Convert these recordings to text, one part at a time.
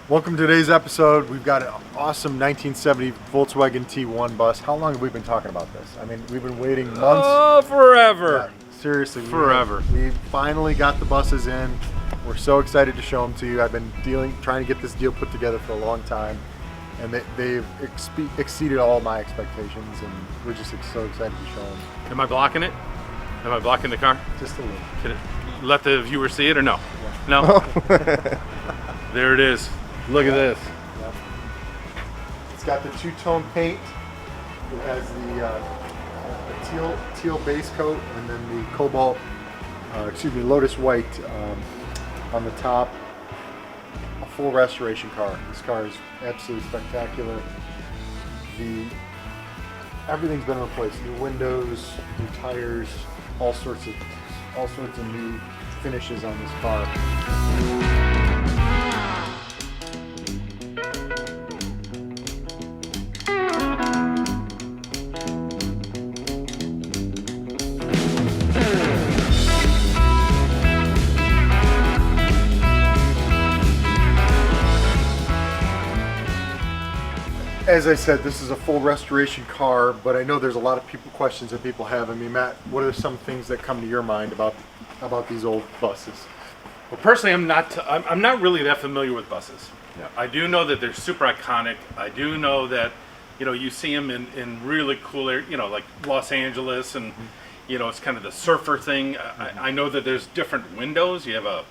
Welcome to today's episode. We've got an awesome 1970 Volkswagen T1 bus. How long have we been talking about this? I mean, we've been waiting months. Oh, forever. Yeah, seriously, Forever. We finally got the buses in. We're so excited to show them to you. I've been trying to get this deal put together for a long time, and they've exceeded all my expectations, and we're just so excited to show them. Am I blocking it? Am I blocking the car? Just a little. Can it let the viewer see it or no? Yeah. No? There it is. Look at this. Yep. It's got the two-tone paint. It has the teal base coat, and then the cobalt, lotus white on the top. A full restoration car. This car is absolutely spectacular. Everything's been replaced. New windows, new tires, all sorts of new finishes on this car. As I said, this is a full restoration car, but I know there's a lot of questions that people have. I mean, Matt, what are some things that come to your mind about these old buses? Well, personally, I'm not really that familiar with buses. Yeah. I do know that they're super iconic. I do know that, you see them in really cool areas, like Los Angeles, and it's kind of the surfer thing. I know that there's different windows. You have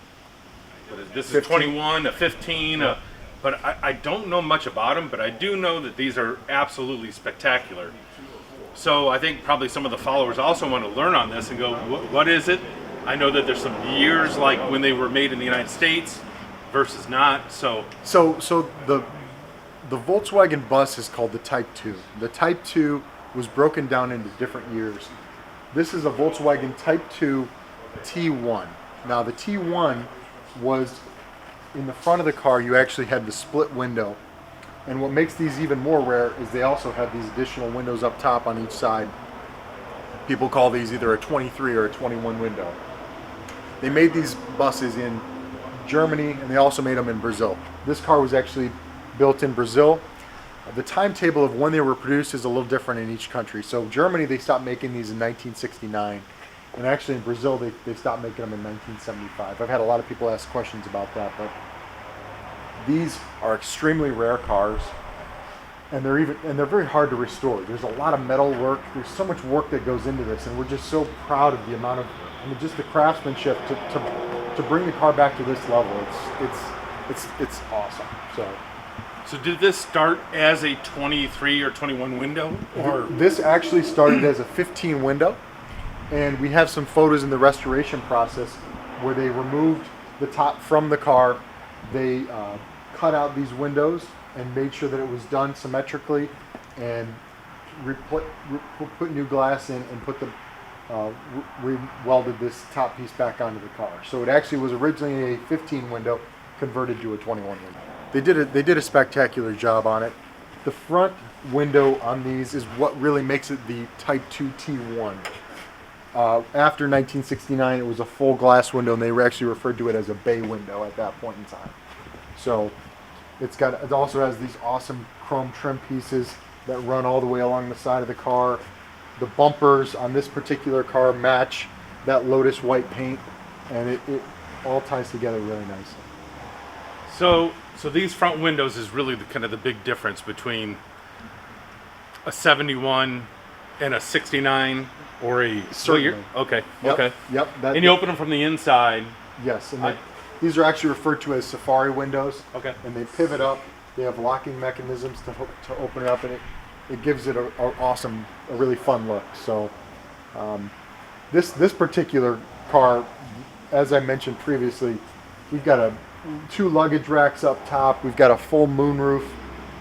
this 15. is 21, a 15, Yeah. But I don't know much about them, but I do know that these are absolutely spectacular. So I think probably some of the followers also want to learn on this and go, what is it? I know that there's some years like when they were made in the United States versus not. So the Volkswagen bus is called the Type 2. The Type 2 was broken down into different years. This is a Volkswagen Type 2 T1. Now the T1 was in the front of the car, you actually had the split window. And what makes these even more rare is they also have these additional windows up top on each side. People call these either a 23 or a 21 window. They made these buses in Germany, and they also made them in Brazil. This car was actually built in Brazil. The timetable of when they were produced is a little different in each country. So Germany, they stopped making these in 1969. And actually in Brazil, they stopped making them in 1975. I've had a lot of people ask questions about that, but these are extremely rare cars, and they're very hard to restore. There's a lot of metal work. There's so much work that goes into this, and we're just so proud of the amount of, just the craftsmanship to bring the car back to this level. It's awesome. So did this start as a 23 or 21 window, or this actually started as a 15 window? And we have some photos in the restoration process where they removed the top from the car. They cut out these windows and made sure that it was done symmetrically, and put new glass in and welded this top piece back onto the car. So it actually was originally a 15 window converted to a 21 window. They did a spectacular job on it. The front window on these is what really makes it the Type 2 T1. After 1969, it was a full glass window, and they actually referred to it as a bay window at that point in time. So it also has these awesome chrome trim pieces that run all the way along the side of the car. The bumpers on this particular car match that lotus white paint, and it all ties together really nicely. So these front windows is really kind of the big difference between a 71 and a 69 or a... Certainly. Okay. Yep. Okay. Yep. And you open them from the inside. Yes, and these are actually referred to as safari windows. Okay. And they pivot up. They have locking mechanisms to open it up, and it gives it a really fun look. So this particular car, as I mentioned previously, we've got two luggage racks up top. We've got a full moonroof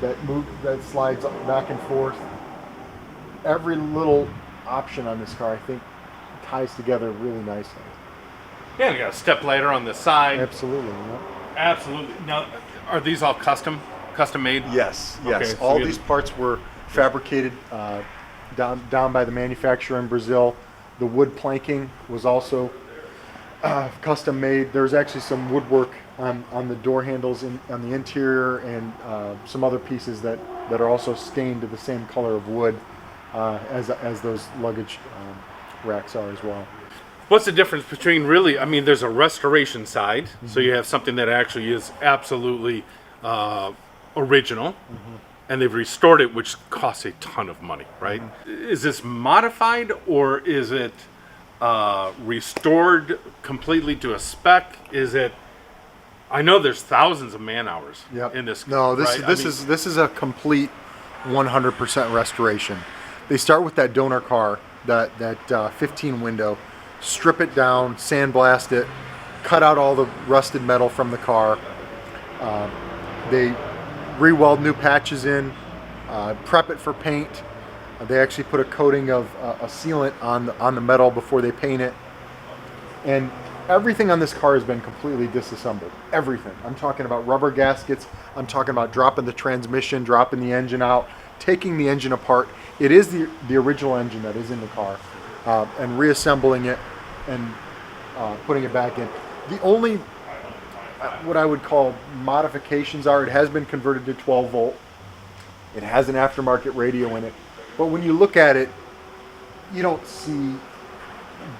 that slides back and forth. Every little option on this car, I think, ties together really nicely. Yeah, you got a step ladder on the side. Absolutely. Yeah. Absolutely. Now, are these all custom made? Yes. Okay, Yes. so All these parts were fabricated down by the manufacturer in Brazil. The wood planking was also custom made. There's actually some woodwork on the door handles on the interior, and some other pieces that are also stained to the same color of wood as those luggage racks are as well. What's the difference between really, I mean, there's a restoration side, so you have something that actually is absolutely original, and they've restored it, which costs a ton of money, right? Is this modified, or is it restored completely to a spec? Is it, I know there's thousands of man hours in this. No, right? this is a complete 100% restoration. They start with that donor car, that 15 window, strip it down, sandblast it, cut out all the rusted metal from the car. They re-weld new patches in, prep it for paint. They actually put a coating of a sealant on the metal before they paint it. And everything on this car has been completely disassembled. Everything. I'm talking about rubber gaskets. I'm talking about dropping the transmission, dropping the engine out, taking the engine apart. It is the original engine that is in the car, and reassembling it and putting it back in. The only what I would call modifications are, it has been converted to 12 volt. It has an aftermarket radio in it. But when you look at it, you don't see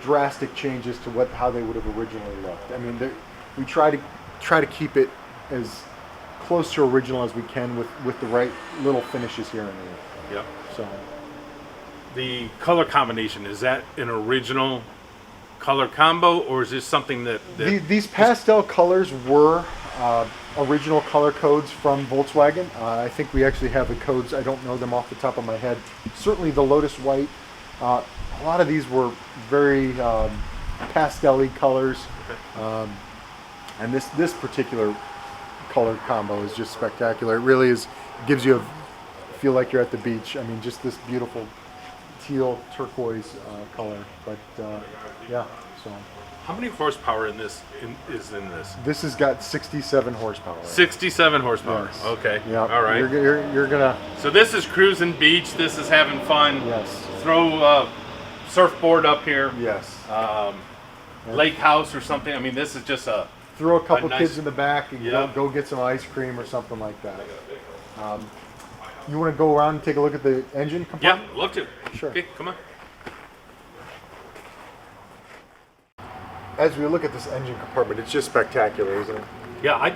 drastic changes to how they would have originally looked. I mean, we try to keep it as close to original as we can with the right little finishes here and there. Yep. So the color combination, is that an original color combo, or is this something that these pastel colors were original color codes from Volkswagen? I think we actually have the codes. I don't know them off the top of my head. Certainly the Lotus White. A lot of these were very pastel-y colors. Okay. And this particular color combo is just spectacular. It really is. Gives you a feel like you're at the beach. I mean, just this beautiful teal turquoise color. But yeah, so. How many horsepower is in this? This has got 67 horsepower. 67 horsepower. Yes. Okay. Yeah. All right. You're gonna. So this is cruising beach. This is having fun. Yes. Throw a surfboard up here. Yes. Lake house or something. I mean, this is just a. Throw a couple nice, kids in the back and go get some ice cream or something like that. You want to go around and take a look at the engine compartment? Yeah, love to. Sure. Okay, come on. As we look at this engine compartment, it's just spectacular, isn't it? Yeah,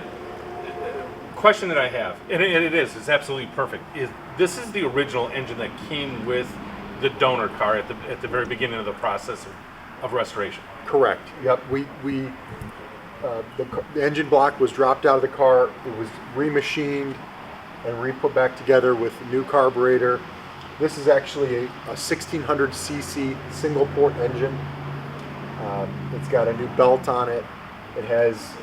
question that I have, and it's absolutely perfect. This is the original engine that came with the donor car at the very beginning of the process of restoration? Correct. Yep. The engine block was dropped out of the car. It was remachined and re-put back together with a new carburetor. This is actually a 1600cc single port engine. It's got a new belt on it. It has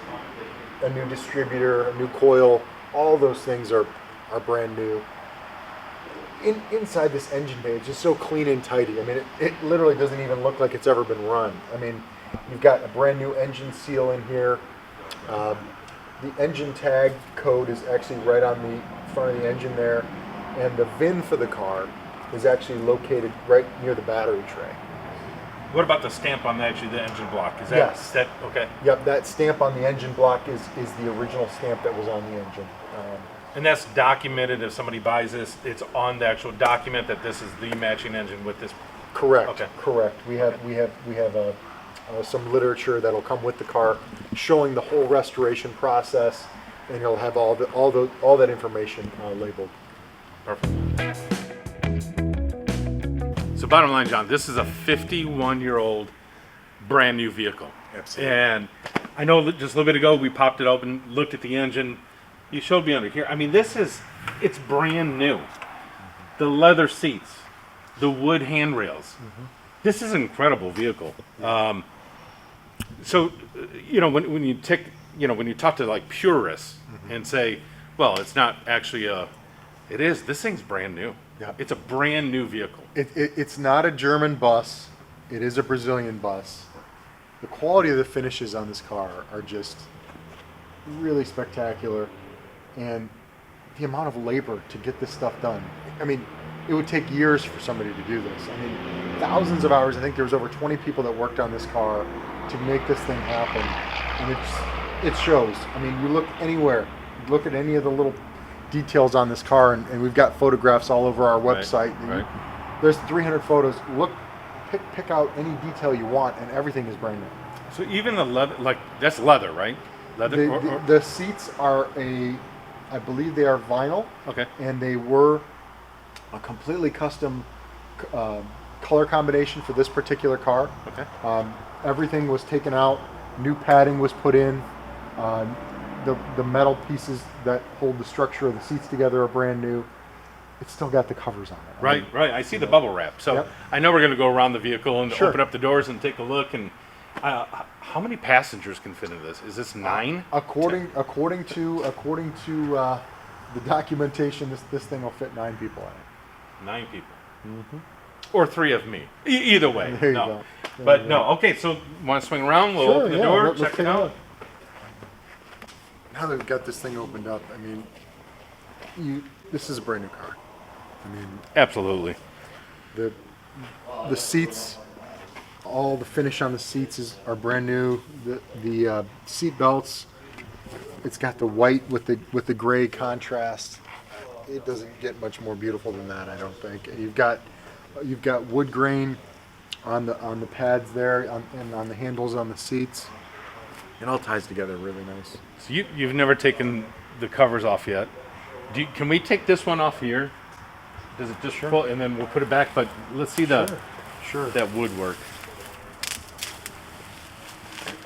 a new distributor, a new coil. All those things are brand new. Inside this engine bay, it's just so clean and tidy. I mean, it literally doesn't even look like it's ever been run. I mean, you've got a brand new engine seal in here. The engine tag code is actually right on the front of the engine there, and the VIN for the car is actually located right near the battery tray. What about the stamp on the engine block? Is that, Yes. that okay? Yep, that stamp on the engine block is the original stamp that was on the engine. And that's documented. If somebody buys this, it's on the actual document that this is the matching engine with this. Correct. Okay. Correct. We have some literature that'll come with the car showing the whole restoration process, and it'll have all that information labeled. Perfect. So bottom line, John, this is a 51-year-old brand new vehicle. Absolutely. And I know that just a little bit ago we popped it open, looked at the engine. You showed me under here. I mean, it's brand new. The leather seats, the wood handrails. Mm-hmm. This is an incredible vehicle. So, when you talk to like purists and say, well, it's not actually it is. This thing's brand new. Yeah. It's a brand new vehicle. It's not a German bus. It is a Brazilian bus. The quality of the finishes on this car are just really spectacular. And the amount of labor to get this stuff done. I mean, it would take years for somebody to do this. I mean, thousands of hours. I think there was over 20 people that worked on this car to make this thing happen, and it shows. I mean, you look anywhere, you look at any of the little details on this car, and we've got photographs all over our website. Right. There's 300 photos. Look, pick out any detail you want, and everything is brand new. So even the leather, like that's leather, right? Leather. The seats are I believe they are vinyl. Okay. And they were a completely custom color combination for this particular car. Okay. Everything was taken out. New padding was put in. The metal pieces that hold the structure of the seats together are brand new. It's still got the covers on it. Right. I see the bubble wrap. So Yep. I know we're going to go around the vehicle and Sure. open up the doors and take a look. And how many passengers can fit into this? Is this 9? According to the documentation, this thing will fit 9 people in it. 9 people. Mm-hmm. Or 3 of me. Either way. There you no. go. There But you no. go. Okay. So want to swing around? We'll Sure, open the yeah, door. let's Check take it a out. look. Now that we've got this thing opened up, I mean, this is a brand new car. I mean, Absolutely. the seats, all the finish on the seats are brand new. The seat belts, it's got the white with the gray contrast. It doesn't get much more beautiful than that, I don't think. You've got wood grain on the pads there, and on the handles on the seats. It all ties together really nice. So you've never taken the covers off yet. Can we take this one off here? Does it just pull, and then we'll put it back? But let's see Sure. that woodwork.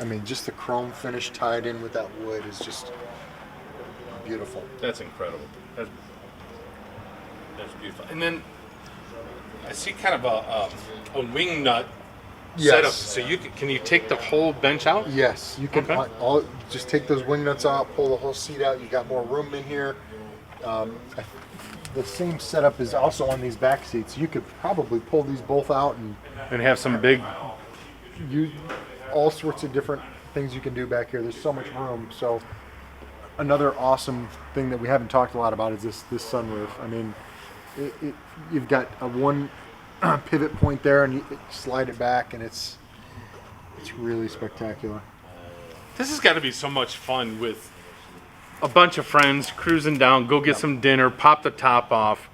I mean, just the chrome finish tied in with that wood is just beautiful. That's incredible. That's beautiful. And then I see kind of a wing nut setup. Yes. So can you take the whole bench out? Yes, you can Okay. just take those wing nuts out, pull the whole seat out. You got more room in here. The same setup is also on these back seats. You could probably pull these both out And have some big. all sorts of different things you can do back here. There's so much room. So another awesome thing that we haven't talked a lot about is this sunroof. I mean, you've got a one pivot point there, and you slide it back, and it's really spectacular. This has got to be so much fun with a bunch of friends cruising down, go get some dinner, pop the top off,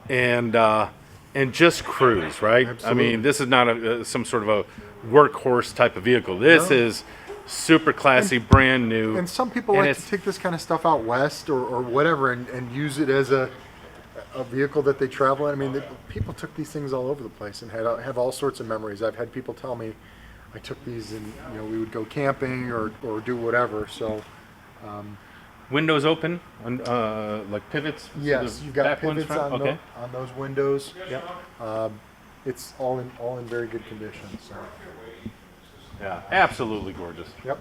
and just cruise, right? Absolutely. I mean, this is not some sort of a workhorse type of vehicle. This is super classy, brand new. And some people like to take this kind of stuff out west or whatever and use it as a vehicle that they travel in. I mean, people took these things all over the place and have all sorts of memories. I've had people tell me, I took these and we would go camping or do whatever. So Windows open, like pivots. yes, the you've got back ones pivots front? on those windows. Yep. It's all in very good condition. So Yeah, absolutely gorgeous. yep.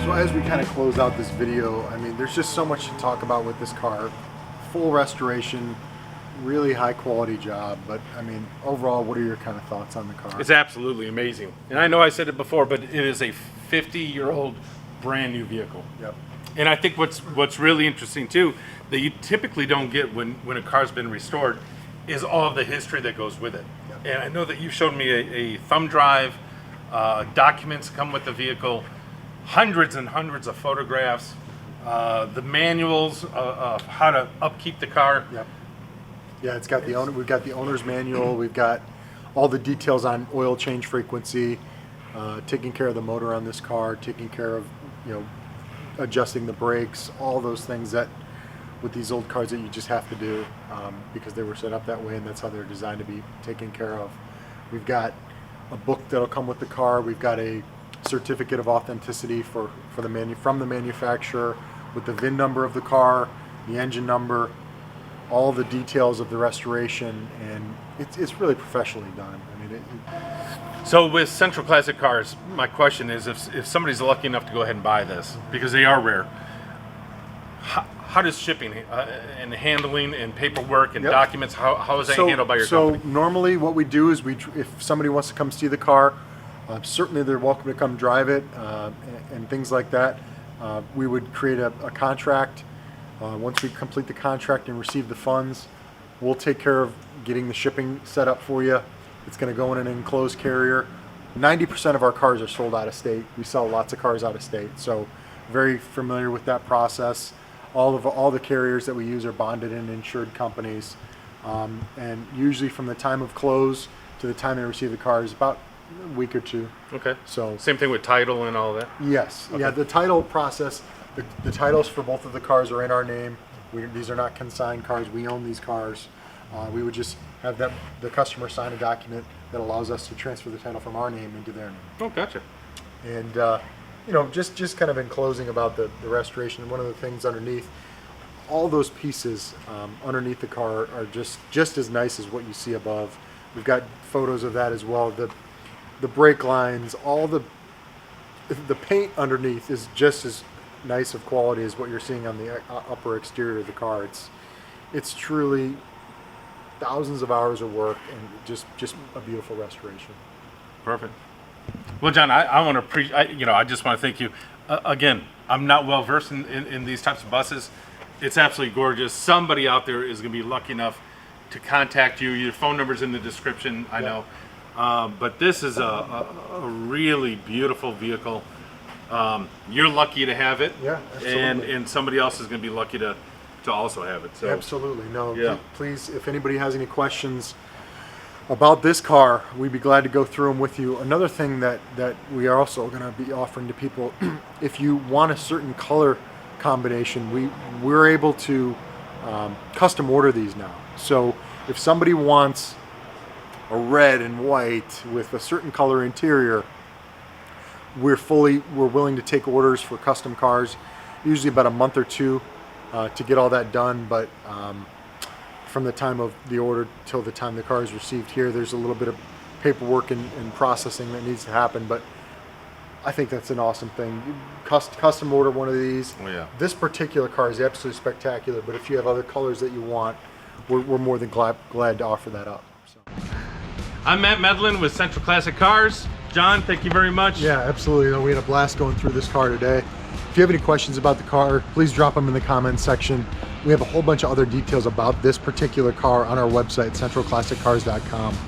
So as we kind of close out this video, I mean, there's just so much to talk about with this car. Full restoration, really high quality job, but I mean, overall, what are your kind of thoughts on the car? It's absolutely amazing. And I know I said it before, but it is a 50-year-old brand new vehicle. Yep. And I think what's really interesting too, that you typically don't get when a car's been restored, is all of the history that goes with it. Yep. And I know that you showed me a thumb drive, documents come with the vehicle, hundreds and hundreds of photographs, the manuals of how to upkeep the car. Yep. Yeah, it's got the owner. We've got the owner's manual. We've got all the details on oil change frequency, taking care of the motor on this car, taking care of adjusting the brakes, all those things that with these old cars that you just have to do because they were set up that way and that's how they're designed to be taken care of. We've got a book that'll come with the car. We've got a certificate of authenticity from the manufacturer with the VIN number of the car, the engine number, all the details of the restoration, and it's really professionally done. I mean, So with Central Classic Cars, my question is, if somebody's lucky enough to go ahead and buy this, because they are rare, how does shipping and handling and paperwork and Yep. documents, how is that handled by your so company? normally what we do is if somebody wants to come see the car, certainly they're welcome to come drive it and things like that. We would create a contract. Once we complete the contract and receive the funds, we'll take care of getting the shipping set up for you. It's going to go in an enclosed carrier. 90% of our cars are sold out of state. We sell lots of cars out of state, so very familiar with that process. All the carriers that we use are bonded and insured companies, and usually from the time of close to the time they receive the car is about a week or two. Okay. So Same thing with title and all that? yes, Okay. yeah, the title process, the titles for both of the cars are in our name. These are not consigned cars. We own these cars. We would just have the customer sign a document that allows us to transfer the title from our name into their name. Oh, gotcha. And just kind of in closing about the restoration, one of the things underneath, all those pieces underneath the car are just as nice as what you see above. We've got photos of that as well. The brake lines, all the paint underneath is just as nice of quality as what you're seeing on the upper exterior of the car. It's truly thousands of hours of work and just a beautiful restoration. Perfect. Well, John, I want to I just want to thank you. Again, I'm not well versed in these types of buses. It's absolutely gorgeous. Somebody out there is going to be lucky enough to contact you. Your phone number's in the description, I know. But this is a really beautiful vehicle. You're lucky to have it. Yeah, absolutely. And somebody else is going to be lucky to also have it. So Absolutely. No, Yeah. please, if anybody has any questions about this car, we'd be glad to go through them with you. Another thing that we are also going to be offering to people, if you want a certain color combination, we're able to custom order these now. So if somebody wants a red and white with a certain color interior, we're willing to take orders for custom cars, usually about a month or two to get all that done. But from the time of the order till the time the car is received here, there's a little bit of paperwork and processing that needs to happen. But I think that's an awesome thing. You custom order one of these. Oh, yeah. This particular car is absolutely spectacular, but if you have other colors that you want, we're more than glad to offer that up. So. I'm Matt Medlin with Central Classic Cars. John, thank you very much. Yeah, absolutely. We had a blast going through this car today. If you have any questions about the car, please drop them in the comments section. We have a whole bunch of other details about this particular car on our website, centralclassiccars.com.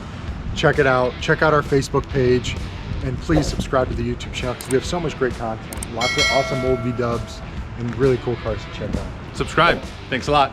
Check it out. Check out our Facebook page, and please subscribe to the YouTube channel because we have so much great content. Lots of awesome old V-dubs and really cool cars to check out. Subscribe. Thanks a lot.